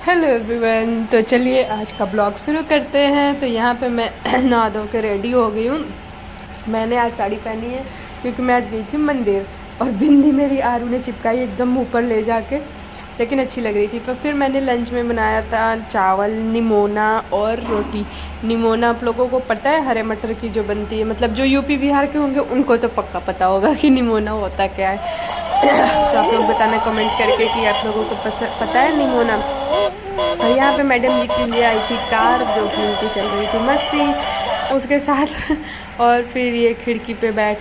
Hello everyone, तो चलिए आज का ब्लॉग शुरू करते हैं। तो यहाँ पे मैं नहा धो के रेडी हो गई हूँ। मैंने आज साड़ी पहनी है क्योंकि मैं आज गई थी मंदिर, और बिंदी मेरी आरू ने चिपकाई एकदम ऊपर ले जाके, लेकिन अच्छी लग रही थी। तो फिर मैंने लंच में बनाया था चावल, निमोना और रोटी। निमोना आप लोगों को पता है, हरे मटर की जो बनती है, मतलब जो यूपी बिहार के होंगे उनको तो पक्का पता होगा कि निमोना होता क्या है। तो आप लोग बताना कमेंट करके कि आप लोगों को पता है निमोना। और यहाँ पे मैडम जी के लिए आई थी कार, जो कि उनकी चल रही थी मस्ती उसके साथ। और फिर ये खिड़की पे बैठ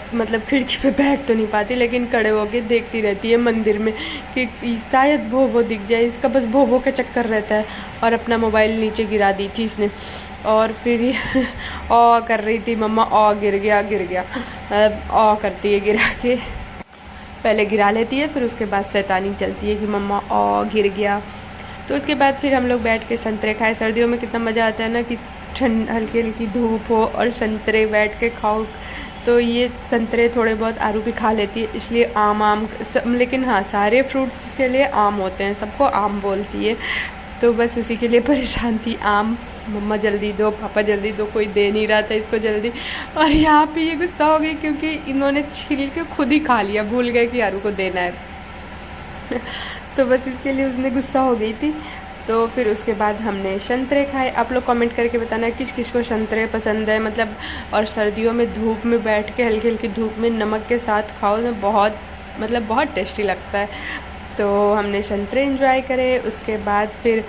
तो नहीं पाती, लेकिन खड़े होके देखती रहती है मंदिर में कि शायद भोभो दिख जाए। इसका बस भोभो का चक्कर रहता है। और अपना मोबाइल नीचे गिरा दी थी इसने, और फिर ये ओ कर रही थी, मम्मा ओ गिर गया मतलब ओ करती है गिरा के। पहले गिरा लेती है, फिर उसके बाद शैतानी चलती है कि मम्मा ओ गिर गया। तो उसके बाद फिर हम लोग बैठ के संतरे खाए। सर्दियों में कितना मज़ा आता है ना कि हल्की हल्की धूप हो और संतरे बैठ के खाओ। तो ये संतरे थोड़े बहुत आरू भी खा लेती है, इसलिए आम लेकिन हाँ, सारे फ्रूट्स के लिए आम होते हैं, सबको आम बोलती है। तो बस उसी के लिए परेशान थी, आम मम्मा जल्दी दो, पापा जल्दी दो, कोई दे नहीं रहा था इसको जल्दी। और यहाँ पे ये गुस्सा हो गई क्योंकि इन्होंने छील के खुद ही खा लिया, भूल गए कि आरू को देना है। तो बस इसके लिए उसने गुस्सा हो गई थी। तो फिर उसके बाद हमने संतरे खाए। आप लोग कमेंट करके बताना किस किस को संतरे पसंद है, मतलब। और सर्दियों में धूप में बैठ के हल्की हल्की धूप में नमक के साथ खाओ तो बहुत टेस्टी लगता है। तो हमने संतरे एंजॉय करे। उसके बाद फिर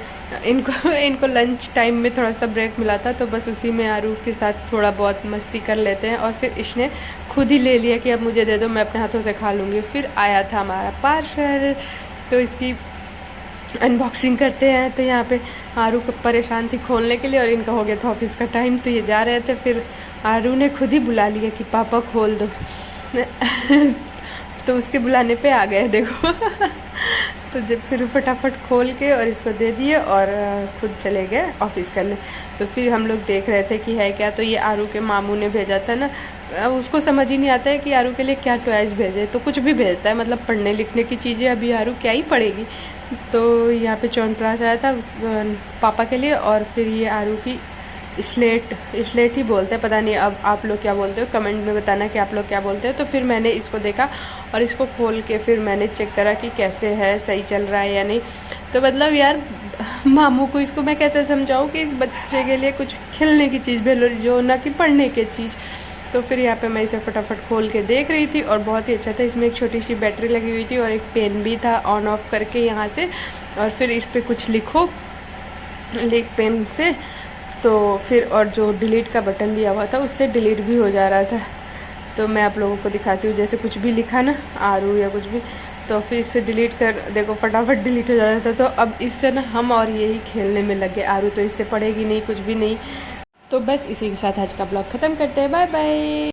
इनको लंच टाइम में थोड़ा सा ब्रेक मिला था, तो बस उसी में आरू के साथ थोड़ा बहुत मस्ती कर लेते हैं। और फिर इसने खुद ही ले लिया कि अब मुझे दे दो, मैं अपने हाथों से खा लूँगी। फिर आया था हमारा पार्सल, तो इसकी अनबॉक्सिंग करते हैं। तो यहाँ पे आरू को परेशान थी खोलने के लिए, और इनका हो गया था ऑफिस का टाइम, तो ये जा रहे थे। फिर आरू ने खुद ही बुला लिया कि पापा खोल दो। तो उसके बुलाने पे आ गए देखो। तो जब फिर फटाफट खोल के और इसको दे दिए और खुद चले गए ऑफिस करने। तो फिर हम लोग देख रहे थे कि है क्या। तो ये आरू के मामू ने भेजा था ना, उसको समझ ही नहीं आता है कि आरू के लिए क्या टॉयज भेजे, तो कुछ भी भेजता है, मतलब पढ़ने लिखने की चीज़ें। अभी आरू क्या ही पढ़ेगी। तो यहाँ पे च्यवनप्राश आया था पापा के लिए, और फिर ये आरू की स्लेट ही बोलते हैं, पता नहीं अब आप लोग क्या बोलते हो, कमेंट में बताना कि आप लोग क्या बोलते हो। तो फिर मैंने इसको देखा और इसको खोल के फिर मैंने चेक करा कि कैसे है, सही चल रहा है या नहीं। तो मतलब यार, मामू को इसको मैं कैसे समझाऊँ कि इस बच्चे के लिए कुछ खेलने की चीज़ भेजो, जो ना कि पढ़ने की चीज़। तो फिर यहाँ पे मैं इसे फटाफट खोल के देख रही थी, और बहुत ही अच्छा था। इसमें एक छोटी सी बैटरी लगी हुई थी और एक पेन भी था ऑन ऑफ करके यहाँ से, और फिर इस पर कुछ लिखो पेन से। तो फिर और जो डिलीट का बटन दिया हुआ था उससे डिलीट भी हो जा रहा था। तो मैं आप लोगों को दिखाती हूँ, जैसे कुछ भी लिखा ना आरू या कुछ भी, तो फिर इससे डिलीट कर देखो, फटाफट डिलीट हो जा रहा था। तो अब इससे ना हम और यही खेलने में लगे। आरू तो इससे पढ़ेगी नहीं, कुछ भी नहीं। तो बस इसी के साथ आज का ब्लॉग ख़त्म करते हैं। Bye bye.